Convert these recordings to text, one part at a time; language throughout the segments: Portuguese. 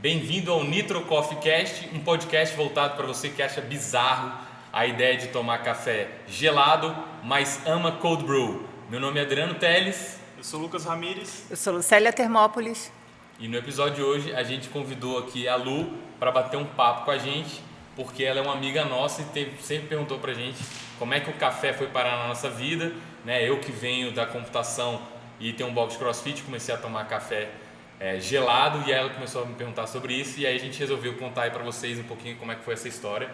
Bem-vindo ao Nitro Coffee Cast, um podcast voltado para você que acha bizarro a ideia de tomar café gelado, mas ama cold brew. Meu nome é Adriano Teles. Eu sou Lucas Ramires. Eu sou Lucélia Termópolis. E no episódio de hoje a gente convidou aqui a Lu para bater um papo com a gente, porque ela é uma amiga nossa e sempre perguntou pra gente como é que o café foi parar na nossa vida, né? Eu que venho da computação e tenho um box de CrossFit, comecei a tomar café gelado e aí ela começou a me perguntar sobre isso e aí a gente resolveu contar aí pra vocês um pouquinho como é que foi essa história.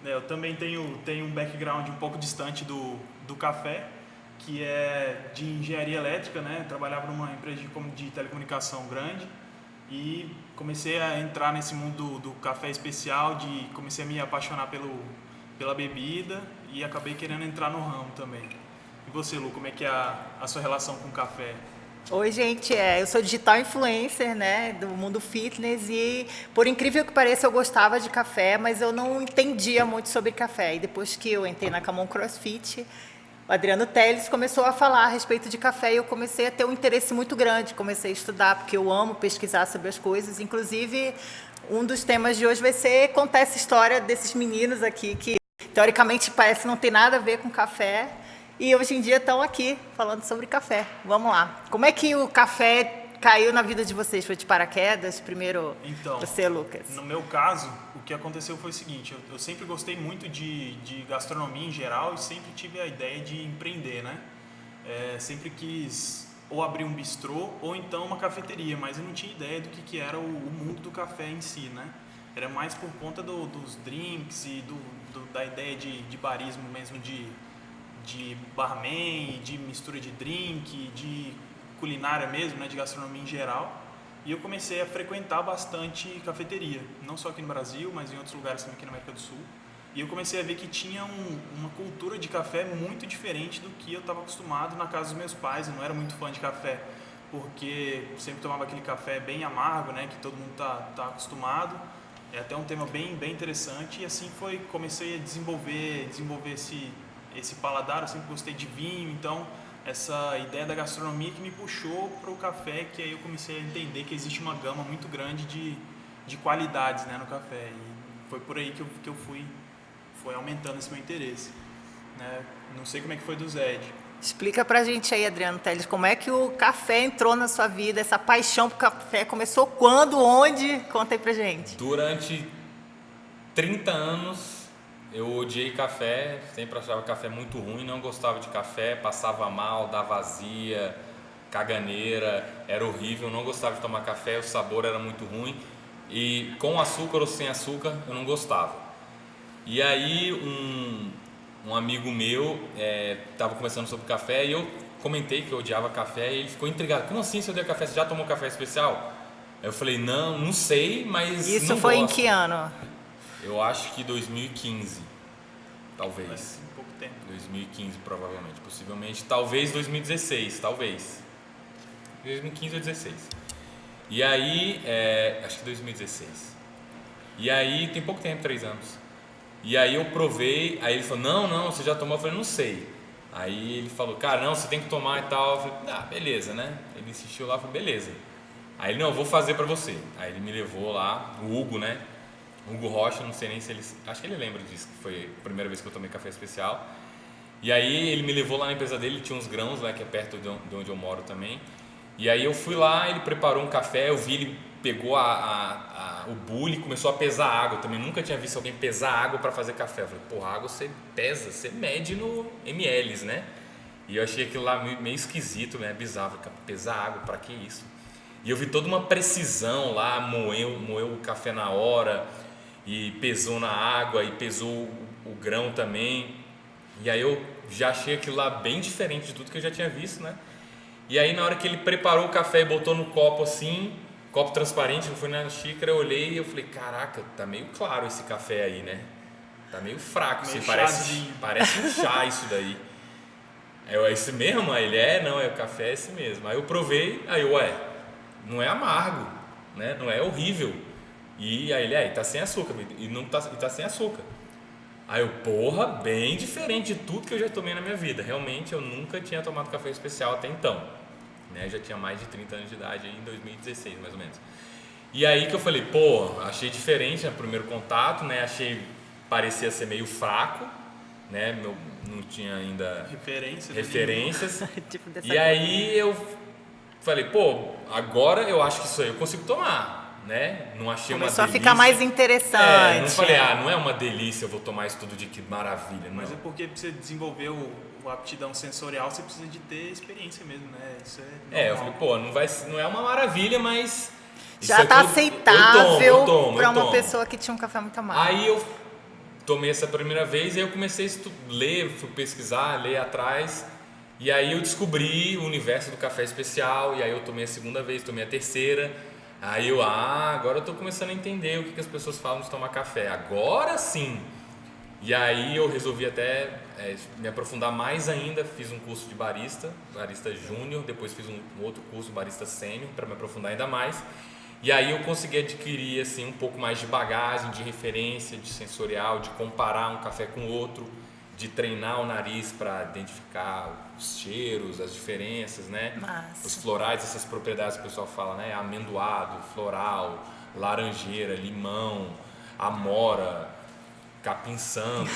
Eu também tenho um background um pouco distante do café, que é de engenharia elétrica, né? Eu trabalhava numa empresa de telecomunicação grande e comecei a entrar nesse mundo do café especial, comecei a me apaixonar pela bebida e acabei querendo entrar no ramo também. E você, Lu, como é que é a sua relação com o café? Oi, gente, eu sou digital influencer, né, do mundo fitness e, por incrível que pareça, eu gostava de café, mas eu não entendia muito sobre café. E depois que eu entrei na Camon CrossFit, o Adriano Teles começou a falar a respeito de café e eu comecei a ter um interesse muito grande. Comecei a estudar, porque eu amo pesquisar sobre as coisas. Inclusive, um dos temas de hoje vai ser contar essa história desses meninos aqui que, teoricamente, parece não ter nada a ver com café. E hoje em dia estão aqui falando sobre café. Vamos lá. Como é que o café caiu na vida de vocês? Foi de paraquedas? Primeiro você, Lucas. No meu caso, o que aconteceu foi o seguinte. Eu sempre gostei muito de gastronomia em geral e sempre tive a ideia de empreender, né? Sempre quis ou abrir um bistrô ou então uma cafeteria, mas eu não tinha ideia do que era o mundo do café em si, né? Era mais por conta dos drinks e da ideia de barismo mesmo, de barman, de mistura de drink, de culinária mesmo, né, de gastronomia em geral. E eu comecei a frequentar bastante cafeteria, não só aqui no Brasil, mas em outros lugares também aqui na América do Sul. E eu comecei a ver que tinha uma cultura de café muito diferente do que eu estava acostumado na casa dos meus pais. Eu não era muito fã de café, porque sempre tomava aquele café bem amargo, né, que todo mundo tá acostumado. É até um tema bem interessante e assim comecei a desenvolver esse paladar. Eu sempre gostei de vinho, então essa ideia da gastronomia que me puxou para o café, que aí eu comecei a entender que existe uma gama muito grande de qualidades, né, no café, e foi por aí que eu foi aumentando esse meu interesse, né? Não sei como é que foi do Zed. Explica pra gente aí, Adriano Teles, como é que o café entrou na sua vida, essa paixão por café começou quando, onde? Conta aí pra gente. Durante 30 anos eu odiei café, sempre achava café muito ruim, não gostava de café, passava mal, dava azia, caganeira, era horrível, não gostava de tomar café, o sabor era muito ruim e com açúcar ou sem açúcar eu não gostava. E aí um amigo meu estava conversando sobre café e eu comentei que eu odiava café e ele ficou intrigado. Como assim você odeia café? Você já tomou café especial? Eu falei, não sei, mas isso não foi gosto. Em que ano? Eu acho que 2015, talvez. Um pouco tempo. 2015 provavelmente, possivelmente. Talvez 2016, talvez. 2015 ou 2016. E aí, acho que 2016. E aí, tem pouco tempo, 3 anos. E aí eu provei, aí ele falou, não, você já tomou? Eu falei, não sei. Aí ele falou, cara, não, você tem que tomar e tal. Eu falei, beleza, né? Ele insistiu lá, eu falei, beleza. Aí ele, não, eu vou fazer pra você. Aí ele me levou lá, o Hugo, né? Hugo Rocha, não sei nem se ele... Acho que ele lembra disso, que foi a primeira vez que eu tomei café especial. E aí ele me levou lá na empresa dele, tinha uns grãos lá, que é perto de onde eu moro também. E aí eu fui lá, ele preparou um café, eu vi, ele pegou o bule e começou a pesar água. Eu também nunca tinha visto alguém pesar água para fazer café. Eu falei, porra, água você pesa, você mede no ml, né? E eu achei aquilo lá meio esquisito, né? Bizarro, pesar água, para que isso? E eu vi toda uma precisão lá, moeu o café na hora e pesou na água e pesou o grão também. E aí eu já achei aquilo lá bem diferente de tudo que eu já tinha visto, né? E aí na hora que ele preparou o café e botou no copo assim, copo transparente, eu fui na xícara, eu olhei e eu falei, caraca, tá meio claro esse café aí, né? Tá meio fraco, meio assim, parece um chá isso daí. Aí eu, é esse mesmo? Aí ele, não, o café é esse mesmo. Aí eu provei, aí eu, não é amargo, né? Não é horrível. E aí ele, tá sem açúcar, e tá sem açúcar. Aí eu, porra, bem diferente de tudo que eu já tomei na minha vida. Realmente eu nunca tinha tomado café especial até então, né? Eu já tinha mais de 30 anos de idade, aí em 2016 mais ou menos. E aí que eu falei, pô, achei diferente no primeiro contato, né? Parecia ser meio fraco, né? Não tinha ainda referências. Tipo dessa E aí eu falei, pô, agora eu acho que isso aí eu consigo tomar, né? Não achei Começou uma delícia. a ficar mais interessante. Não falei, não é uma delícia, eu vou tomar isso tudo de que maravilha. Não. Mas é porque pra você desenvolver a aptidão sensorial, você precisa de ter experiência mesmo, né? Isso é normal. Eu falei, pô, não é uma maravilha, mas... Já tá aceitável para uma tomo. pessoa que tinha um café muito amargo. Aí eu tomei essa primeira vez e aí eu comecei a ler, fui pesquisar, ler atrás. E aí eu descobri o universo do café especial. E aí eu tomei a segunda vez, tomei a terceira. Aí agora eu tô começando a entender o que as pessoas falam de tomar café. Agora sim! E aí eu resolvi até me aprofundar mais ainda. Fiz um curso de barista júnior. Depois fiz um outro curso, barista sênior, para me aprofundar ainda mais. E aí eu consegui adquirir assim, um pouco mais de bagagem, de referência, de sensorial, de comparar um café com outro, de treinar o nariz para identificar os cheiros, as diferenças, né? Massa. Os florais, essas propriedades que o pessoal fala, né? Amendoado, floral, laranjeira, limão, amora, capim santo.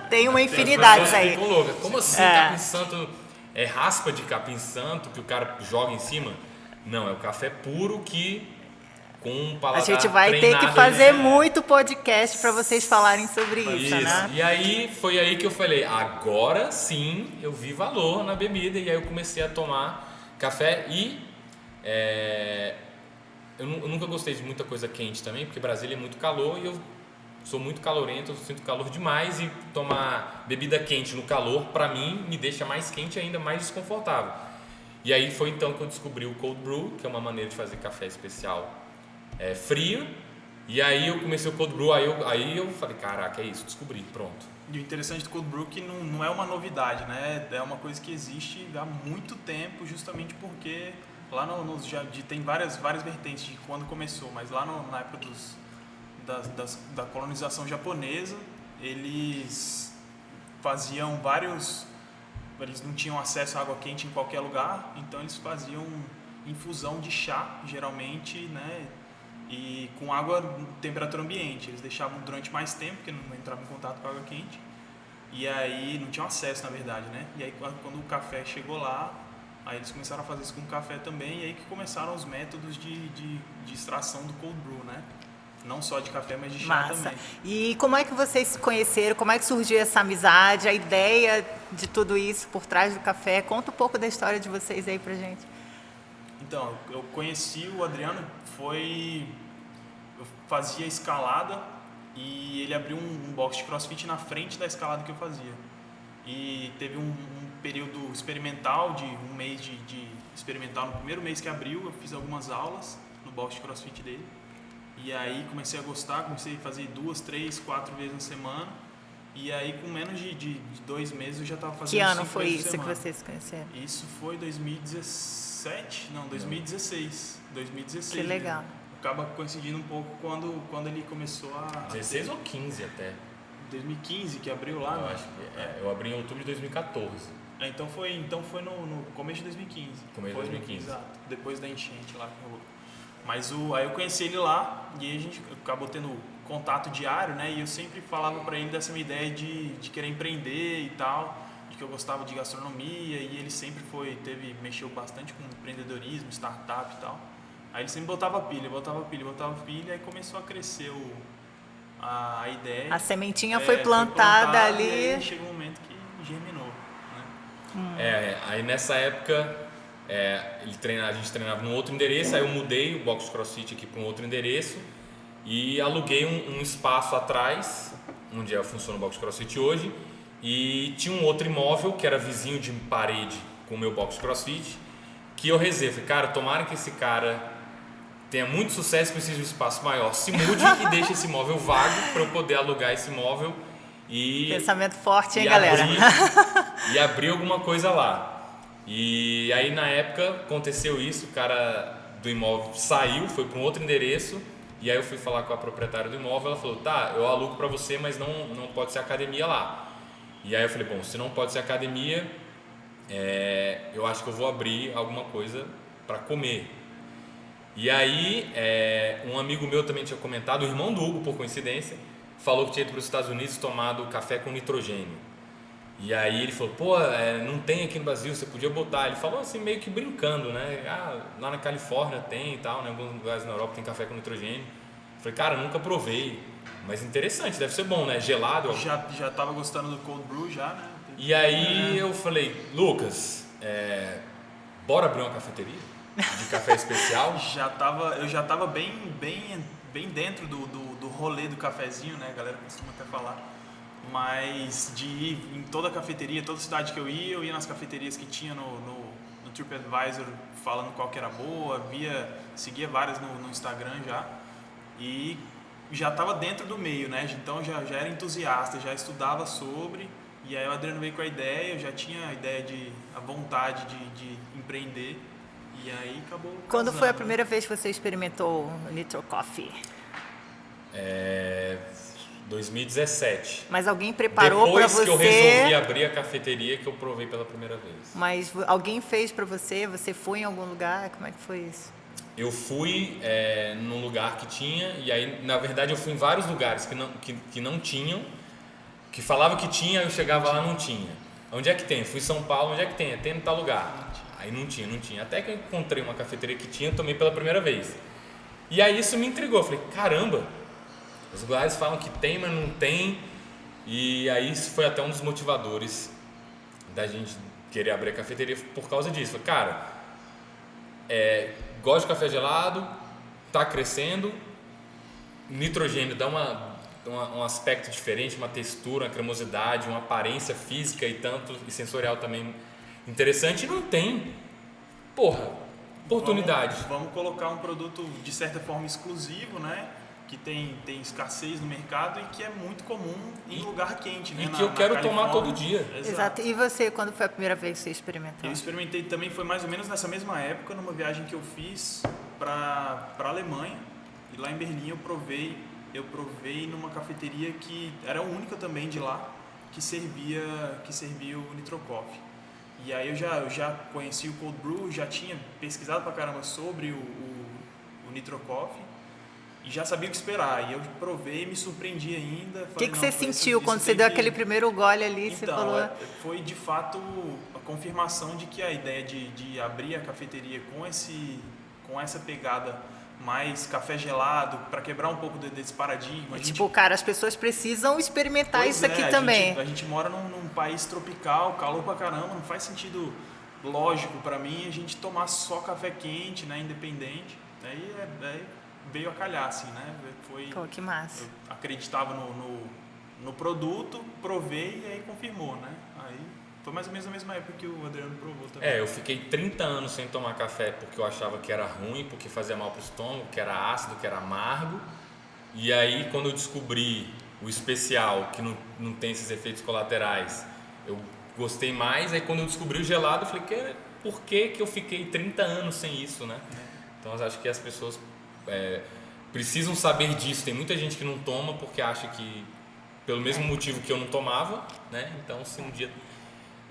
Tem uma infinidade As pessoas aí. ficam loucas. Como assim capim santo? É raspa de capim santo que o cara joga em cima? Não, é o café puro que... com um paladar A gente vai ter que fazer muito podcast para vocês falarem sobre isso, né? E aí foi aí que eu falei, agora sim eu vi valor na bebida. E aí eu comecei a tomar café e eu nunca gostei de muita coisa quente também, porque Brasília é muito calor e eu sou muito calorento, eu sinto calor demais e tomar bebida quente no calor, pra mim, me deixa mais quente e ainda mais desconfortável. E aí foi então que eu descobri o cold brew, que é uma maneira de fazer café especial frio. E aí eu comecei o cold brew, aí eu falei, caraca, é isso, descobri, pronto. E o interessante do cold brew é que não é uma novidade, né? É uma coisa que existe há muito tempo, justamente porque lá tem várias vertentes de quando começou, mas lá na época da colonização japonesa, eles faziam eles não tinham acesso à água quente em qualquer lugar, então eles faziam infusão de chá, geralmente, né? E com água em temperatura ambiente. Eles deixavam durante mais tempo, porque não entravam em contato com a água quente. E aí não tinham acesso, na verdade, né? E aí quando o café chegou lá, aí eles começaram a fazer isso com o café também, e aí que começaram os métodos de extração do cold brew, né? Não só de café, mas de chá também. E como é que vocês se conheceram? Como é que surgiu essa amizade, a ideia de tudo isso por trás do café? Conta um pouco da história de vocês aí pra gente. Então, eu conheci o Adriano, eu fazia escalada e ele abriu um box de crossfit na frente da escalada que eu fazia. E teve um período experimental, de um mês de experimental. No primeiro mês que abriu, eu fiz algumas aulas no box de crossfit dele. E aí comecei a gostar, comecei a fazer 2, 3, 4 vezes na semana. E aí com menos de 2 meses eu já estava fazendo 5 vezes na semana. Que ano foi isso que vocês se conheceram? Isso foi 2017, não, 2016. 2016. Que legal. Né? Acaba coincidindo um pouco quando ele começou a... 16 ou 15 até. 2015 que abriu lá, eu né? acho que eu abri em outubro de 2014. Então foi no começo de 2015. Começo de 2015. Exato, depois da enchente lá que rolou. Mas aí eu conheci ele lá e aí a gente acabou tendo contato diário, né? E eu sempre falava pra ele dessa minha ideia de querer empreender e tal, de que eu gostava de gastronomia, e ele sempre mexeu bastante com empreendedorismo, startup e tal. Aí ele sempre botava pilha, e aí começou a crescer a ideia. A sementinha foi plantada ali. E aí chegou um momento que germinou, né? Aí nessa época a gente treinava num outro endereço, aí eu mudei o box CrossFit aqui para um outro endereço e aluguei um espaço atrás, onde funciona o box CrossFit hoje, e tinha um outro imóvel que era vizinho de parede com o meu box CrossFit, que eu rezei, falei, cara, tomara que esse cara tenha muito sucesso, precisa de um espaço maior, se mude e deixe esse imóvel vago para eu poder alugar esse imóvel e... Pensamento forte, hein, galera? E abrir alguma coisa lá. E aí na época aconteceu isso, o cara do imóvel saiu, foi para um outro endereço, e aí eu fui falar com a proprietária do imóvel, ela falou, tá, eu alugo para você, mas não pode ser academia lá. E aí eu falei, bom, se não pode ser academia, eu acho que eu vou abrir alguma coisa para comer. E aí, um amigo meu também tinha comentado, o irmão do Hugo, por coincidência, falou que tinha ido para os Estados Unidos tomado café com nitrogênio. E aí ele falou, pô, não tem aqui no Brasil, você podia botar. Ele falou assim, meio que brincando, né? Lá na Califórnia tem e tal, né? Em alguns lugares na Europa tem café com nitrogênio. Eu falei, cara, nunca provei, mas interessante, deve ser bom, né? Gelado. Já tava gostando do cold brew já, né? E aí eu falei, Lucas, bora abrir uma cafeteria de café especial? Eu já tava bem dentro do rolê do cafezinho, né? A galera costuma até falar. Mas de ir em toda cafeteria, toda cidade que eu ia nas cafeterias que tinha no TripAdvisor falando qual que era boa, seguia várias no Instagram já. E já estava dentro do meio, né? Então já era entusiasta, já estudava sobre. E aí o Adriano veio com a ideia, eu já tinha a vontade de empreender. E aí acabou. Quando casando, foi a né? primeira vez que você experimentou o Nitro Coffee? 2017. Mas alguém preparou para Depois você? que eu resolvi abrir a cafeteria que eu provei pela primeira vez. Mas alguém fez para você? Você foi em algum lugar? Como é que foi isso? Eu fui num lugar que tinha, e aí, na verdade, eu fui em vários lugares que não tinham, que falava que tinha, eu chegava lá, não tinha. Onde é que tem? Fui em São Paulo, onde é que tem? Tem em tal lugar. Aí não tinha. Até que eu encontrei uma cafeteria que tinha, tomei pela primeira vez. E aí isso me intrigou, eu falei, caramba, os lugares falam que tem, mas não tem. E aí isso foi até um dos motivadores da gente querer abrir a cafeteria por causa disso. Falei, cara, gosto de café gelado, tá crescendo, nitrogênio dá um aspecto diferente, uma textura, uma cremosidade, uma aparência física e sensorial também interessante, e não tem, oportunidade. Vamos colocar um produto de certa forma exclusivo, né? Que tem escassez no mercado e que é muito comum em lugar quente, né? E que eu quero tomar todo dia. Exato. E você, quando foi a primeira vez que você experimentou? Eu experimentei também, foi mais ou menos nessa mesma época, numa viagem que eu fiz para a Alemanha. E lá em Berlim eu provei numa cafeteria que era a única também de lá que servia o Nitro Coffee. E aí eu já conheci o Cold Brew, já tinha pesquisado pra caramba sobre o Nitro Coffee e já sabia o que esperar. E eu provei e me surpreendi ainda. O que você sentiu quando você deu aquele primeiro gole ali? Você falou... Foi de fato a confirmação de que a ideia de abrir a cafeteria com essa pegada mais café gelado, para quebrar um pouco desse paradigma. Cara, as pessoas precisam experimentar isso aqui também. A gente mora num país tropical, calor pra caramba, não faz sentido lógico para mim a gente tomar só café quente, né, independente. Aí veio a calhar, assim, né? Pô, que massa. Eu acreditava no produto, provei e aí confirmou, né? Aí foi mais ou menos na mesma época que o Adriano provou também. Eu fiquei 30 anos sem tomar café porque eu achava que era ruim, porque fazia mal pro estômago, que era ácido, que era amargo. E aí, quando eu descobri o especial, que não tem esses efeitos colaterais, eu gostei mais. Aí, quando eu descobri o gelado, eu falei, por que eu fiquei 30 anos sem isso, né? Então, eu acho que as pessoas precisam saber disso. Tem muita gente que não toma porque acha que, pelo mesmo motivo que eu não tomava, né? Então, se um dia...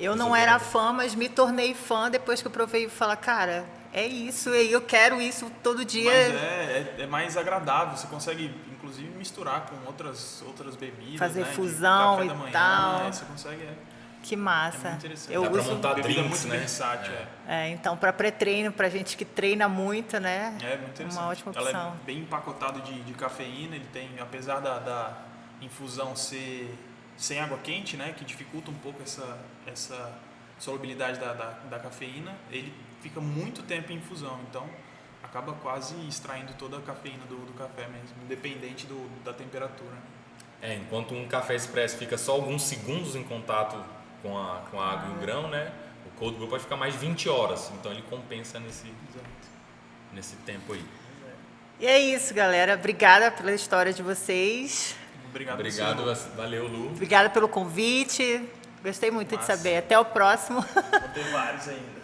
Eu não era fã, mas me tornei fã depois que eu provei e falar, cara, é isso, e eu quero isso todo dia. Mas é mais agradável, você consegue inclusive misturar com outras bebidas, fazer né? fusão café e da manhã, tal. Você consegue. Que massa. É muito interessante. Eu Dá pra uso montar bebida drinks, muito né? versátil. então para pré-treino, pra gente que treina muito, né? É muito interessante. Uma ótima opção. Ela é bem empacotado de cafeína, ele tem, apesar da infusão ser sem água quente, né, que dificulta um pouco essa solubilidade da cafeína, ele fica muito tempo em infusão, então acaba quase extraindo toda a cafeína do café mesmo, independente da temperatura. Enquanto um café expresso fica só alguns segundos em contato com a água e o grão, né, o cold brew pode ficar mais de 20 horas, então ele compensa nesse tempo aí. E é isso, galera. Obrigada pela história de vocês. Obrigado, valeu, Lu. Obrigada pelo convite. Gostei muito de Massa. saber. Até o próximo. Vou ter vários ainda.